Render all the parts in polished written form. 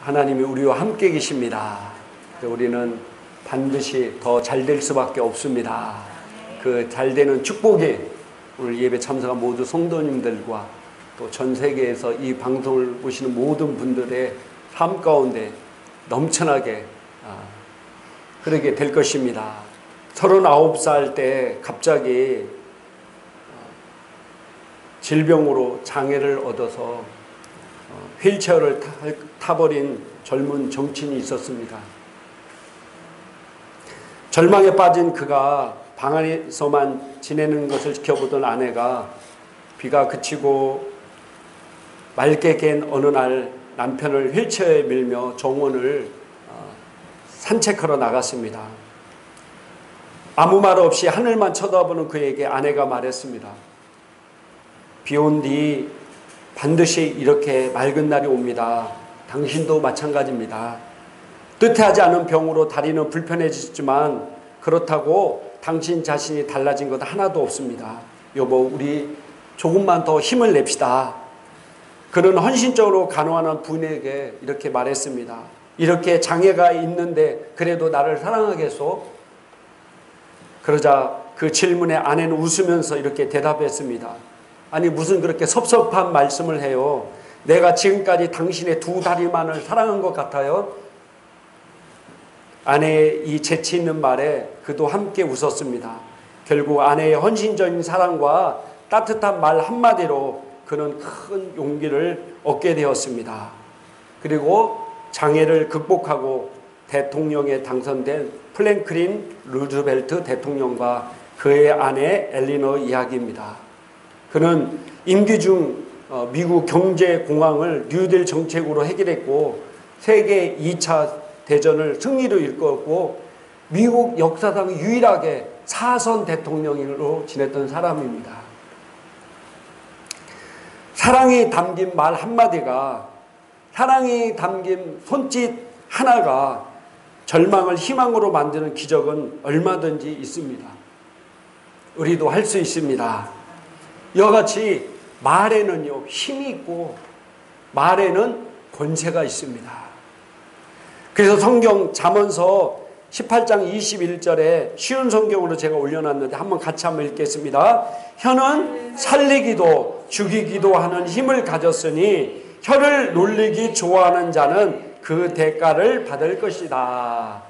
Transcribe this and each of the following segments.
하나님이 우리와 함께 계십니다. 우리는 반드시 더 잘 될 수밖에 없습니다. 그 잘되는 축복이 오늘 예배 참석한 모두 성도님들과 또 전 세계에서 이 방송을 보시는 모든 분들의 삶 가운데 넘쳐나게 그러게 될 것입니다. 39살 때 갑자기 질병으로 장애를 얻어서 휠체어를 타버린 젊은 정치인이 있었습니다. 절망에 빠진 그가 방 안에서만 지내는 것을 지켜보던 아내가 비가 그치고 맑게 갠 어느 날 남편을 휠체어에 밀며 정원을 산책하러 나갔습니다. 아무 말 없이 하늘만 쳐다보는 그에게 아내가 말했습니다. 비 온 뒤 반드시 이렇게 맑은 날이 옵니다. 당신도 마찬가지입니다. 뜻하지 않은 병으로 다리는 불편해지지만 그렇다고 당신 자신이 달라진 것 하나도 없습니다. 여보, 우리 조금만 더 힘을 냅시다. 그는 헌신적으로 간호하는 부인에게 이렇게 말했습니다. 이렇게 장애가 있는데 그래도 나를 사랑하겠소? 그러자 그 질문에 아내는 웃으면서 이렇게 대답했습니다. 아니, 무슨 그렇게 섭섭한 말씀을 해요. 내가 지금까지 당신의 두 다리만을 사랑한 것 같아요. 아내의 이 재치 있는 말에 그도 함께 웃었습니다. 결국 아내의 헌신적인 사랑과 따뜻한 말 한마디로 그는 큰 용기를 얻게 되었습니다. 그리고 장애를 극복하고 대통령에 당선된 프랭클린 루즈벨트 대통령과 그의 아내 엘리너 이야기입니다. 그는 임기 중 미국 경제 공황을 뉴딜 정책으로 해결했고 세계 2차 대전을 승리로 이끌었고 미국 역사상 유일하게 사선 대통령으로 지냈던 사람입니다. 사랑이 담긴 말 한마디가, 사랑이 담긴 손짓 하나가 절망을 희망으로 만드는 기적은 얼마든지 있습니다. 우리도 할 수 있습니다. 이와 같이 말에는요, 힘이 있고 말에는 권세가 있습니다. 그래서 성경 잠언서 18장 21절에 쉬운 성경으로 제가 올려놨는데 한번 같이 한번 읽겠습니다. 혀는 살리기도 죽이기도 하는 힘을 가졌으니 혀를 놀리기 좋아하는 자는 그 대가를 받을 것이다.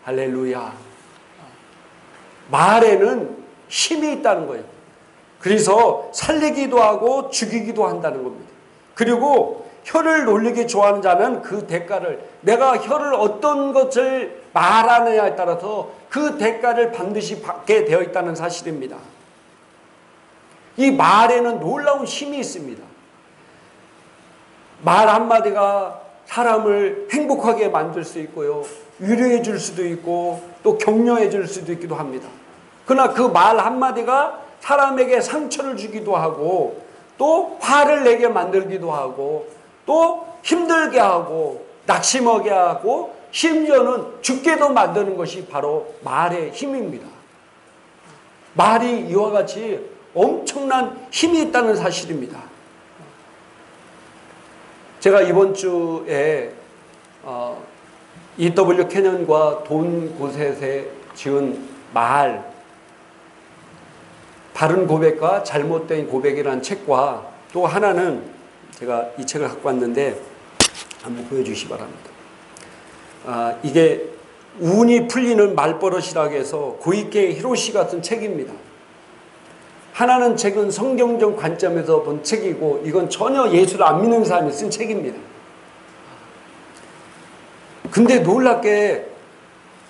할렐루야. 말에는 힘이 있다는 거예요. 그래서 살리기도 하고 죽이기도 한다는 겁니다. 그리고 혀를 놀리기 좋아하는 자는 그 대가를, 내가 혀를 어떤 것을 말하느냐에 따라서 그 대가를 반드시 받게 되어 있다는 사실입니다. 이 말에는 놀라운 힘이 있습니다. 말 한마디가 사람을 행복하게 만들 수 있고요, 위로해 줄 수도 있고 또 격려해 줄 수도 있기도 합니다. 그러나 그 말 한마디가 사람에게 상처를 주기도 하고 또 화를 내게 만들기도 하고 또 힘들게 하고 낙심하게 하고 심지어는 죽게도 만드는 것이 바로 말의 힘입니다. 말이 이와 같이 엄청난 힘이 있다는 사실입니다. 제가 이번 주에 E.W. 캐년과 돈 고셋에 지은 말, 바른 고백과 잘못된 고백이라는 책과 또 하나는 제가 이 책을 갖고 왔는데 한번 보여주시기 바랍니다. 이게 운이 풀리는 말버릇이라고 해서 고이케 히로시가 쓴 책입니다. 하나는 책은 성경적 관점에서 본 책이고 이건 전혀 예수를 안 믿는 사람이 쓴 책입니다. 근데 놀랍게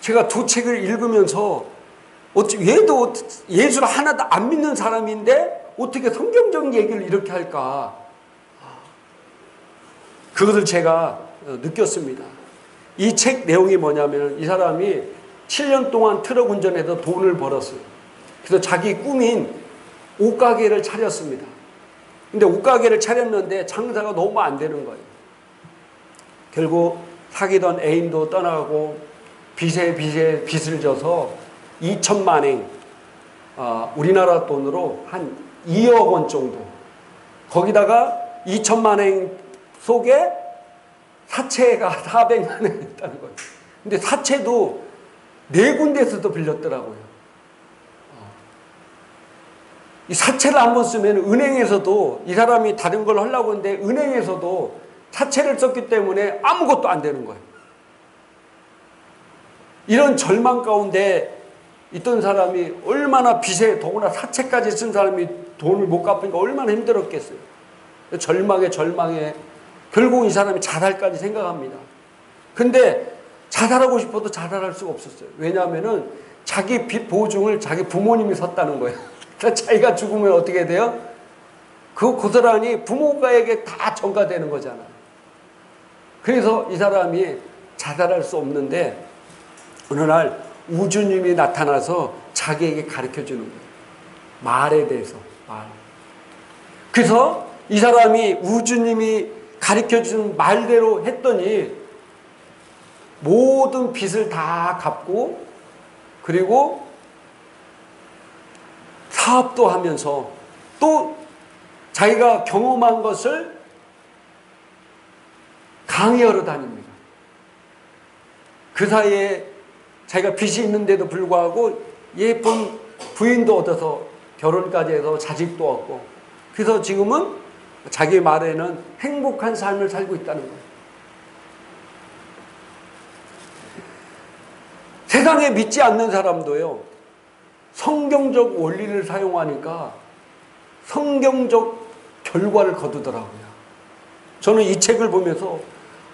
제가 두 책을 읽으면서 얘도 예수를 하나도 안 믿는 사람인데 어떻게 성경적 얘기를 이렇게 할까? 그것을 제가 느꼈습니다. 이 책 내용이 뭐냐면 이 사람이 7년 동안 트럭 운전해서 돈을 벌었어요. 그래서 자기 꿈인 옷가게를 차렸습니다. 근데 옷가게를 차렸는데 장사가 너무 안 되는 거예요. 결국 사귀던 애인도 떠나고 빚에 빚을 져서 2천만 엔, 우리나라 돈으로 한 2억 원 정도, 거기다가 2천만 엔 속에 사채가 400만 원 있다는 거예요. 근데 사채도 4군데에서도 빌렸더라고요. 이 사채를 한번 쓰면 은행에서도 이 사람이 다른 걸 하려고 하는데 은행에서도 사채를 썼기 때문에 아무것도 안 되는 거예요. 이런 절망 가운데 있던 사람이 얼마나 빚에 더구나 사채까지 쓴 사람이 돈을 못 갚으니까 얼마나 힘들었겠어요. 절망에 결국 이 사람이 자살까지 생각합니다. 근데 자살하고 싶어도 자살할 수가 없었어요. 왜냐하면은 자기 빚 보증을 자기 부모님이 섰다는 거예요. 자기가 죽으면 어떻게 돼요? 그 고스란히 부모가에게 다 전가되는 거잖아요. 그래서 이 사람이 자살할 수 없는데 어느 날 우주님이 나타나서 자기에게 가르쳐 주는 거예요. 말에 대해서. 말. 그래서 이 사람이 우주님이 가르쳐 준 말대로 했더니 모든 빚을 다 갚고 그리고 사업도 하면서 또 자기가 경험한 것을 강의하러 다닙니다. 그 사이에 자기가 빚이 있는데도 불구하고 예쁜 부인도 얻어서 결혼까지 해서 자식도 얻고 그래서 지금은 자기 말에는 행복한 삶을 살고 있다는 거예요. 세상에 믿지 않는 사람도요. 성경적 원리를 사용하니까 성경적 결과를 거두더라고요. 저는 이 책을 보면서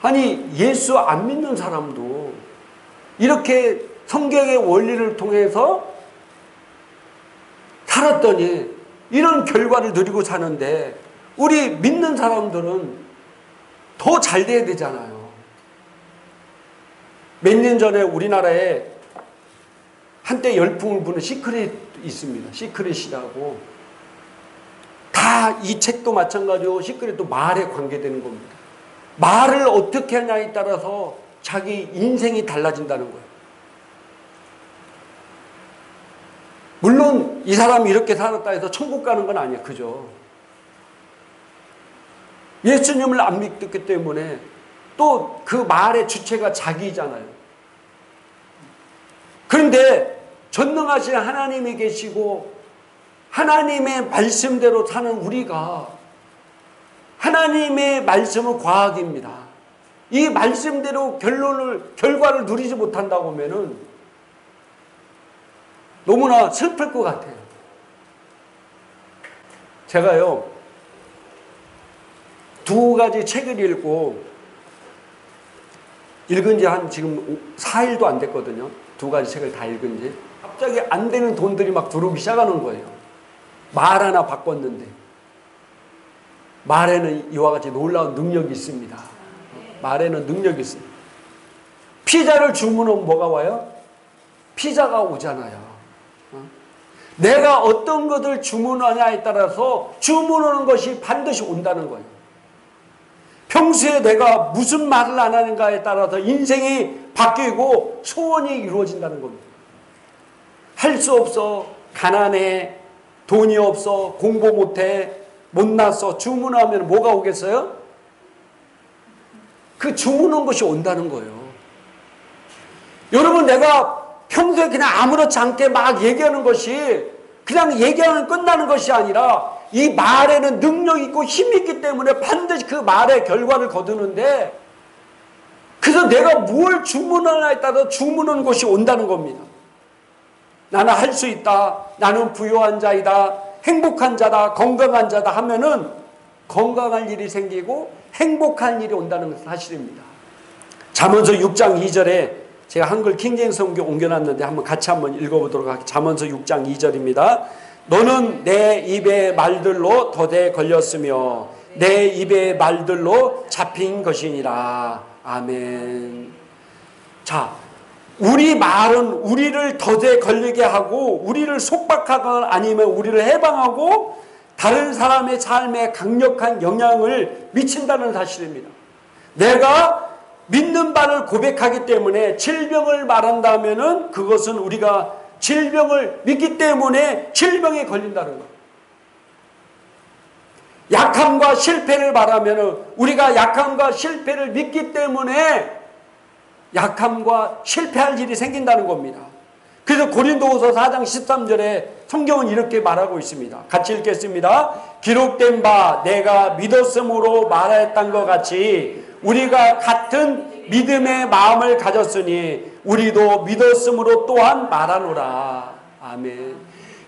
아니 예수 안 믿는 사람도 이렇게 성경의 원리를 통해서 살았더니 이런 결과를 누리고 사는데 우리 믿는 사람들은 더 잘 돼야 되잖아요. 몇 년 전에 우리나라에 한때 열풍을 부는 시크릿이 있습니다. 시크릿이라고. 다 이 책도 마찬가지고 시크릿도 말에 관계되는 겁니다. 말을 어떻게 하냐에 따라서 자기 인생이 달라진다는 거예요. 물론 이 사람이 이렇게 살았다 해서 천국 가는 건 아니에요. 그죠? 예수님을 안 믿기 때문에 또 그 말의 주체가 자기잖아요. 그런데 전능하신 하나님이 계시고 하나님의 말씀대로 사는 우리가 하나님의 말씀은 과학입니다. 이 말씀대로 결과를 누리지 못한다고 하면은 너무나 슬플 것 같아요. 제가요, 2가지 책을 읽은 지 한 지금 4일도 안 됐거든요. 2가지 책을 다 읽은 지. 갑자기 안 되는 돈들이 막 들어오기 시작하는 거예요. 말 하나 바꿨는데. 말에는 이와 같이 놀라운 능력이 있습니다. 말에는 능력이 있습니다. 피자를 주문하면 뭐가 와요? 피자가 오잖아요. 내가 어떤 것을 주문하냐에 따라서 주문하는 것이 반드시 온다는 거예요. 평소에 내가 무슨 말을 안 하는가에 따라서 인생이 바뀌고 소원이 이루어진다는 겁니다. 할 수 없어, 가난해, 돈이 없어, 공부 못해, 못났어, 주문하면 뭐가 오겠어요? 그 주문한 것이 온다는 거예요. 여러분, 내가 평소에 그냥 아무렇지 않게 막 얘기하는 것이 그냥 얘기하면 끝나는 것이 아니라 이 말에는 능력이 있고 힘이 있기 때문에 반드시 그 말의 결과를 거두는데 그래서 내가 뭘 주문하냐에 따라 주문하는 것이 온다는 겁니다. 나는 할 수 있다. 나는 부유한 자이다. 행복한 자다. 건강한 자다 하면은 건강할 일이 생기고 행복한 일이 온다는 사실입니다. 잠언서 6장 2절에 제가 한글 킹제임스 성경 옮겨놨는데 한번 같이 한번 읽어보도록 하겠습니다. 잠언서 6장 2절입니다. 너는 내 입의 말들로 덫에 걸렸으며 내 입의 말들로 잡힌 것이니라. 아멘. 자, 우리 말은 우리를 덫에 걸리게 하고 우리를 속박하거나 아니면 우리를 해방하고 다른 사람의 삶에 강력한 영향을 미친다는 사실입니다. 내가 믿는 바를 고백하기 때문에 질병을 말한다면은 그것은 우리가 질병을 믿기 때문에 질병에 걸린다는 거예요. 약함과 실패를 말하면 우리가 약함과 실패를 믿기 때문에 약함과 실패할 일이 생긴다는 겁니다. 그래서 고린도후서 4장 13절에 성경은 이렇게 말하고 있습니다. 같이 읽겠습니다. 기록된 바 내가 믿었으므로 말했던 것 같이 우리가 같은 믿음의 마음을 가졌으니 우리도 믿었으므로 또한 말하노라. 아멘.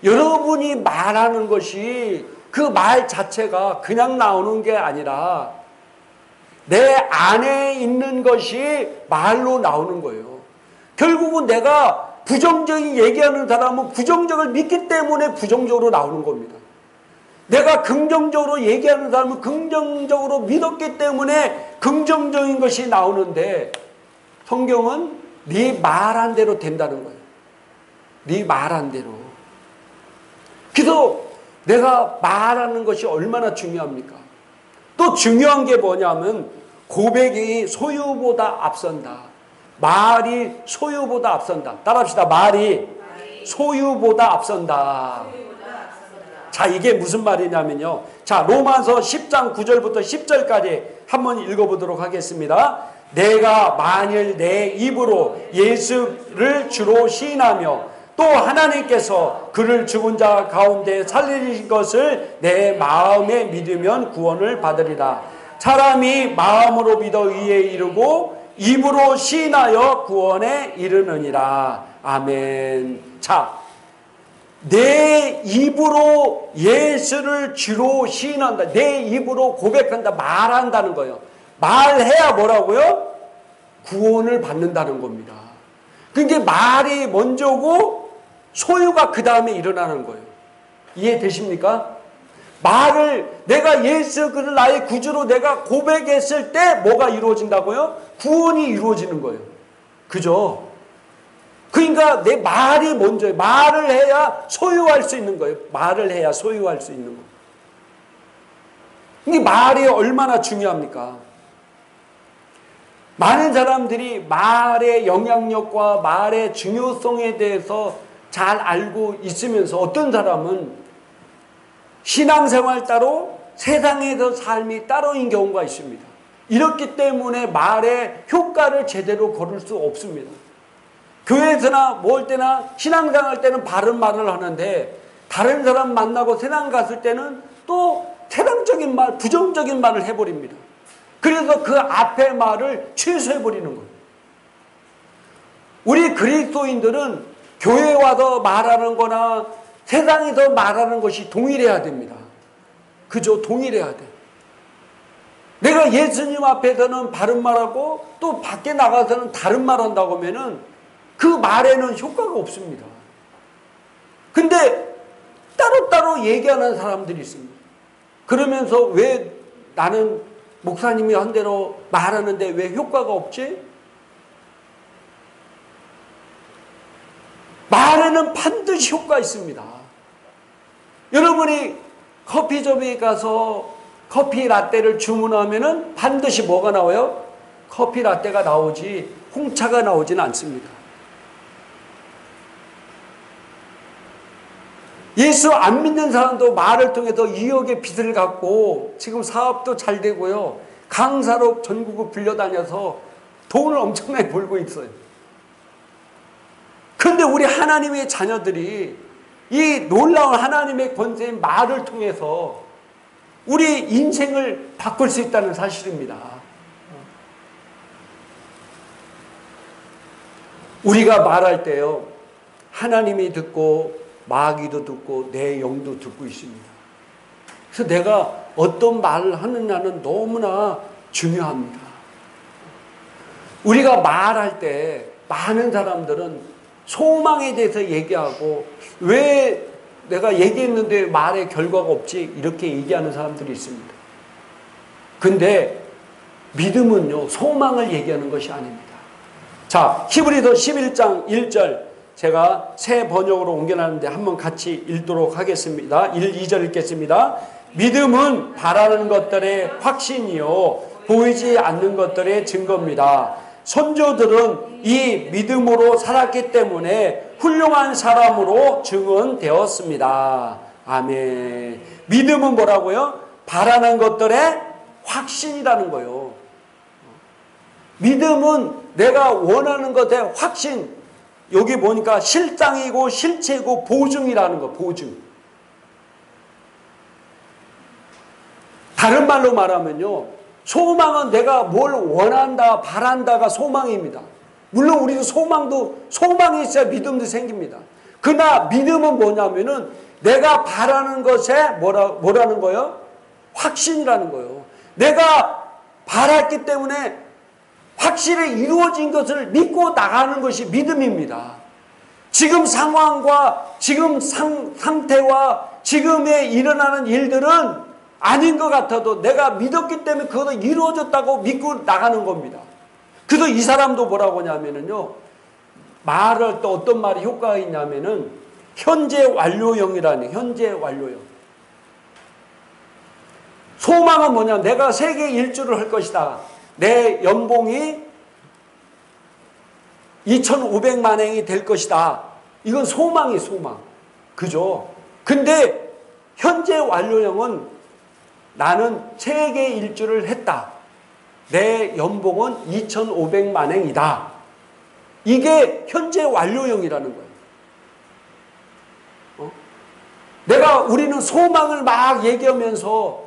여러분이 말하는 것이 그 말 자체가 그냥 나오는 게 아니라 내 안에 있는 것이 말로 나오는 거예요. 결국은 내가 부정적인 얘기하는 사람은 부정적을 믿기 때문에 부정적으로 나오는 겁니다. 내가 긍정적으로 얘기하는 사람은 긍정적으로 믿었기 때문에 긍정적인 것이 나오는데 성경은 네 말한 대로 된다는 거예요. 네 말한 대로. 그래서 내가 말하는 것이 얼마나 중요합니까? 또 중요한 게 뭐냐면 고백이 소유보다 앞선다. 말이 소유보다 앞선다. 따라합시다. 말이 소유보다 앞선다. 자, 이게 무슨 말이냐면요. 자, 로마서 10장 9절부터 10절까지 한번 읽어보도록 하겠습니다. 내가 만일 내 입으로 예수를 주로 시인하며 또 하나님께서 그를 죽은 자 가운데 살리신 것을 내 마음에 믿으면 구원을 받으리라. 사람이 마음으로 믿어 의에 이르고 입으로 시인하여 구원에 이르느니라. 아멘. 자, 내 입으로 예수를 주로 시인한다. 내 입으로 고백한다. 말한다는 거예요. 말해야 뭐라고요? 구원을 받는다는 겁니다. 그러니까 말이 먼저고 소유가 그 다음에 일어나는 거예요. 이해되십니까? 말을 내가 예수 그를 나의 구주로 내가 고백했을 때 뭐가 이루어진다고요? 구원이 이루어지는 거예요. 그죠? 그러니까 내 말이 먼저예요. 말을 해야 소유할 수 있는 거예요. 말을 해야 소유할 수 있는 거예요. 이 말이 얼마나 중요합니까? 많은 사람들이 말의 영향력과 말의 중요성에 대해서 잘 알고 있으면서 어떤 사람은 신앙생활 따로 세상에서 삶이 따로인 경우가 있습니다. 이렇기 때문에 말의 효과를 제대로 거둘 수 없습니다. 교회에서나 뭘 때나 신앙생활 때는 바른 말을 하는데 다른 사람 만나고 세상 갔을 때는 또 세상적인 말, 부정적인 말을 해버립니다. 그래서 그 앞에 말을 취소해버리는 거예요. 우리 그리스도인들은 교회에 와서 말하는 거나 세상에서 말하는 것이 동일해야 됩니다. 그죠? 동일해야 돼. 내가 예수님 앞에서는 바른 말하고 또 밖에 나가서는 다른 말 한다고 하면은 그 말에는 효과가 없습니다. 근데 따로따로 얘기하는 사람들이 있습니다. 그러면서 왜 나는 목사님이 한 대로 말하는데 왜 효과가 없지? 말에는 반드시 효과가 있습니다. 여러분이 커피숍에 가서 커피 라떼를 주문하면은 반드시 뭐가 나와요? 커피 라떼가 나오지 홍차가 나오지는 않습니다. 예수 안 믿는 사람도 말을 통해서 2억의 빚을 갖고 지금 사업도 잘 되고요. 강사로 전국을 불려다녀서 돈을 엄청나게 벌고 있어요. 그런데 우리 하나님의 자녀들이 이 놀라운 하나님의 권세인 말을 통해서 우리 인생을 바꿀 수 있다는 사실입니다. 우리가 말할 때요, 하나님이 듣고 마귀도 듣고 내 영도 듣고 있습니다. 그래서 내가 어떤 말을 하느냐는 너무나 중요합니다. 우리가 말할 때 많은 사람들은 소망에 대해서 얘기하고 왜 내가 얘기했는데 말에 결과가 없지? 이렇게 얘기하는 사람들이 있습니다. 근데 믿음은요, 소망을 얘기하는 것이 아닙니다. 자, 히브리서 11장 1절 제가 새 번역으로 옮겨놨는데 한번 같이 읽도록 하겠습니다. 1, 2절 읽겠습니다. 믿음은 바라는 것들의 확신이요 보이지 않는 것들의 증거입니다. 선조들은 이 믿음으로 살았기 때문에 훌륭한 사람으로 증언되었습니다. 아멘. 믿음은 뭐라고요? 바라는 것들의 확신이라는 거예요. 믿음은 내가 원하는 것의 확신. 여기 보니까 실상이고 실체이고 보증이라는 거, 보증. 다른 말로 말하면요, 소망은 내가 뭘 원한다, 바란다가 소망입니다. 물론 우리도 소망이 있어야 믿음도 생깁니다. 그러나 믿음은 뭐냐면은 내가 바라는 것에 뭐라는 거예요? 확신이라는 거예요. 내가 바랐기 때문에 확실히 이루어진 것을 믿고 나가는 것이 믿음입니다. 지금 상황과 지금 상태와 지금에 일어나는 일들은 아닌 것 같아도 내가 믿었기 때문에 그것도 이루어졌다고 믿고 나가는 겁니다. 그래서 이 사람도 뭐라고 하냐면요, 말을 또 어떤 말이 효과가 있냐면은 현재 완료형이라는, 현재 완료형. 소망은 뭐냐, 내가 세계 일주를 할 것이다. 내 연봉이 2,500만 원이 될 것이다. 이건 소망이 소망. 그죠? 근데 현재 완료형은 나는 세계 일주를 했다. 내 연봉은 2,500만 원이다. 이게 현재 완료형이라는 거예요. 우리는 소망을 막 얘기하면서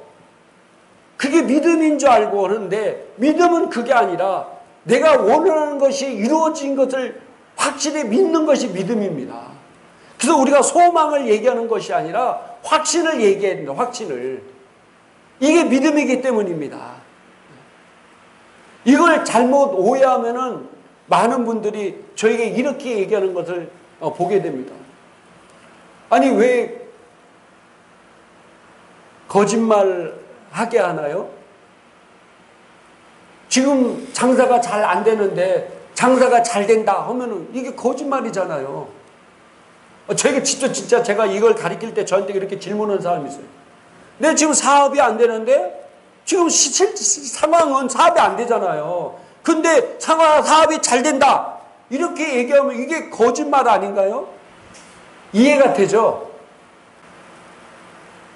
그게 믿음인 줄 알고 하는데, 믿음은 그게 아니라 내가 원하는 것이 이루어진 것을 확실히 믿는 것이 믿음입니다. 그래서 우리가 소망을 얘기하는 것이 아니라 확신을 얘기해야 됩니다. 확신을. 이게 믿음이기 때문입니다. 이걸 잘못 오해하면은 많은 분들이 저에게 이렇게 얘기하는 것을 보게 됩니다. 아니, 왜 거짓말 하게 하나요? 지금 장사가 잘 안 되는데 장사가 잘 된다 하면은 이게 거짓말이잖아요. 저에게 진짜 제가 이걸 가르칠 때 저한테 이렇게 질문하는 사람이 있어요. 내 지금 사업이 안 되는데 지금 상황은 사업이 안 되잖아요. 근데 사업이 잘 된다 이렇게 얘기하면 이게 거짓말 아닌가요? 이해가 되죠?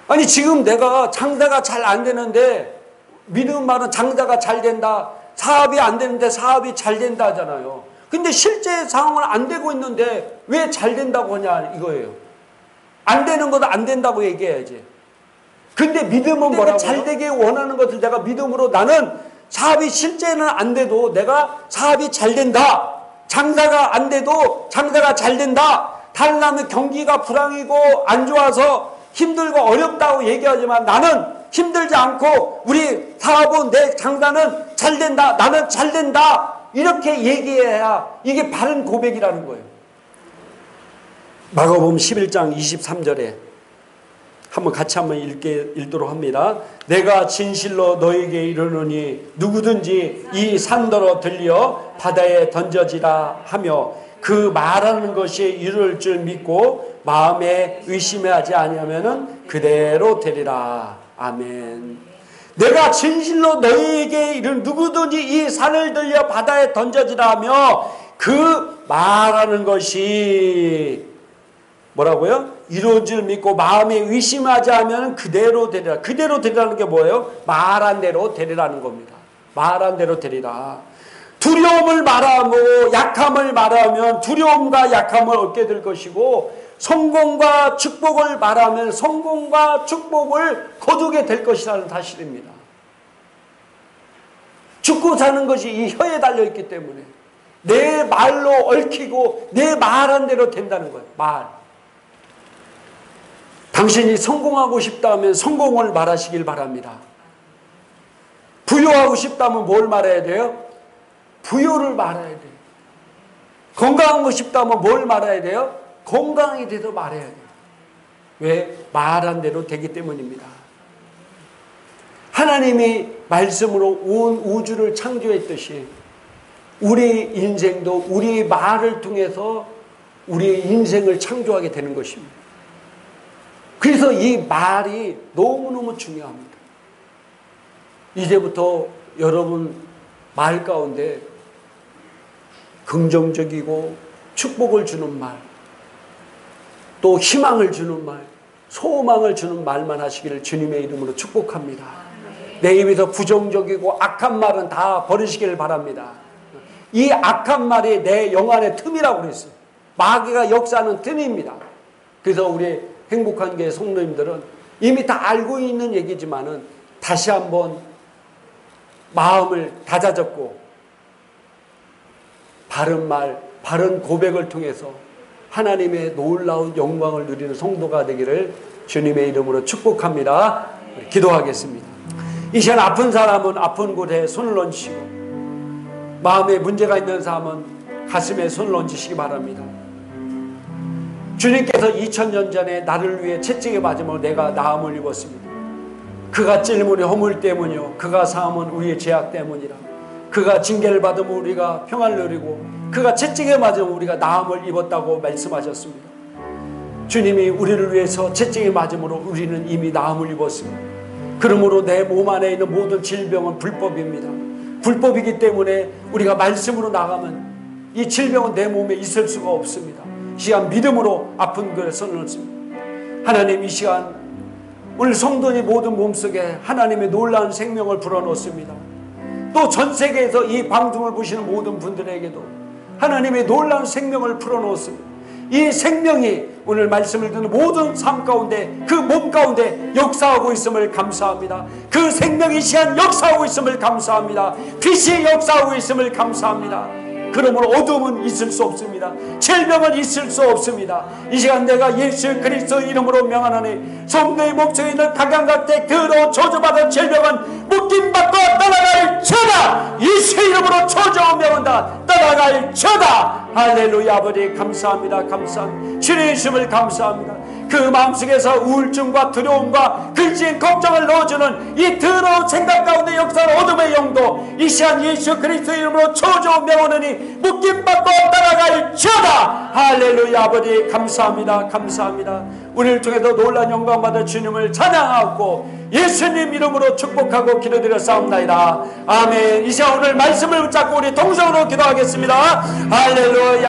아니, 지금 내가 장사가 잘 안 되는데 믿음 말은 장사가 잘 된다, 사업이 안 되는데 사업이 잘 된다 하잖아요. 근데 실제 상황은 안 되고 있는데 왜 잘 된다고 하냐 이거예요. 안 되는 것도 안 된다고 얘기해야지. 근데 믿음은 뭐라고요? 잘 되게 원하는 것을 내가 믿음으로, 나는 사업이 실제는 안 돼도 내가 사업이 잘 된다. 장사가 안 돼도 장사가 잘 된다. 다른 사람은 경기가 불황이고 안 좋아서 힘들고 어렵다고 얘기하지만 나는 힘들지 않고 우리 사업은, 내 장사는 잘 된다. 나는 잘 된다. 이렇게 얘기해야 이게 바른 고백이라는 거예요. 마가복음 11장 23절에 같이 한번 읽도록 합니다. 내가 진실로 너에게 이르노니 누구든지 이 산더러 들려 바다에 던져지라 하며 그 말하는 것이 이룰 줄 믿고 마음에 의심하지 아니하면은 그대로 되리라. 아멘. 내가 진실로 너희에게 이른 누구든지 이 산을 들려 바다에 던져지라 하며 그 말하는 것이 뭐라고요? 이루어질 줄 믿고 마음에 의심하지 않으면 그대로 되리라. 그대로 되리라는 게 뭐예요? 말한 대로 되리라는 겁니다. 말한 대로 되리라. 두려움을 말하고 약함을 말하면 두려움과 약함을 얻게 될 것이고, 성공과 축복을 말하면 성공과 축복을 거두게 될 것이라는 사실입니다. 죽고 사는 것이 이 혀에 달려있기 때문에 내 말로 얽히고 내 말한 대로 된다는 거예요. 말. 당신이 성공하고 싶다면 성공을 말하시길 바랍니다. 부유하고 싶다면 뭘 말해야 돼요? 부유를 말해야 돼요. 건강하고 싶다면 뭘 말해야 돼요? 건강이 돼서 말해야 돼요. 왜? 말한 대로 되기 때문입니다. 하나님이 말씀으로 온 우주를 창조했듯이 우리 인생도 우리 말을 통해서 우리의 인생을 창조하게 되는 것입니다. 그래서 이 말이 너무너무 중요합니다. 이제부터 여러분 말 가운데 긍정적이고 축복을 주는 말, 또 희망을 주는 말, 소망을 주는 말만 하시기를 주님의 이름으로 축복합니다. 내 입에서 부정적이고 악한 말은 다 버리시기를 바랍니다. 이 악한 말이 내 영안의 틈이라고 그랬어요. 마귀가 역사하는 틈입니다. 그래서 우리 행복한 교회 성도님들은 이미 다 알고 있는 얘기지만은 다시 한번 마음을 다잡고 바른 말, 바른 고백을 통해서 하나님의 놀라운 영광을 누리는 성도가 되기를 주님의 이름으로 축복합니다. 기도하겠습니다. 이 시간 아픈 사람은 아픈 곳에 손을 얹으시고, 마음에 문제가 있는 사람은 가슴에 손을 얹으시기 바랍니다. 주님께서 2000년 전에 나를 위해 채찍에 맞음으로 내가 나음을 입었습니다. 그가 찔림으로 허물 때문이요, 그가 사함은 우리의 죄악 때문이라. 그가 징계를 받으면 우리가 평안을 누리고 그가 채찍에 맞으면 우리가 나음을 입었다고 말씀하셨습니다. 주님이 우리를 위해서 채찍에 맞음으로 우리는 이미 나음을 입었습니다. 그러므로 내 몸 안에 있는 모든 질병은 불법입니다. 불법이기 때문에 우리가 말씀으로 나가면 이 질병은 내 몸에 있을 수가 없습니다. 이 시간 믿음으로 아픈 것에 손을 얹습니다. 하나님, 이 시간 오늘 성도님 모든 몸속에 하나님의 놀라운 생명을 불어넣습니다. 또 전 세계에서 이 방송을 보시는 모든 분들에게도 하나님의 놀라운 생명을 풀어놓습니다. 이 생명이 오늘 말씀을 듣는 모든 삶 가운데, 그 몸 가운데 역사하고 있음을 감사합니다. 그 생명이 시한 역사하고 있음을 감사합니다. 빛이 역사하고 있음을 감사합니다. 그러므로 어둠은 있을 수 없습니다. 질병은 있을 수 없습니다. 이 시간 내가 예수 그리스도 이름으로 명하노니 성도의 목소리에 있는 각양각색 더러운 저주받은 질병은 묶임받고 떠나갈지어다. 예수 이름으로 저주 명한다. 떠나갈지어다. 할렐루야. 아버지 감사합니다. 감사합니다. 주님의 이름을 감사합니다. 그 마음속에서 우울증과 두려움과 근심 걱정을 넣어주는 이 더러운 생각 가운데 역사하는 어둠의 영도 이 시간 예수 그리스도 이름으로 저주 명하노니 묶임받고 따라갈지어다. 할렐루야. 아버지 감사합니다. 감사합니다. 우리를 통해서 놀라운 영광 받을 주님을 찬양하고 예수님 이름으로 축복하고 기도드렸사옵나이다. 아멘. 이 시간 오늘 말씀을 붙잡고 우리 동성으로 기도하겠습니다. 할렐루야.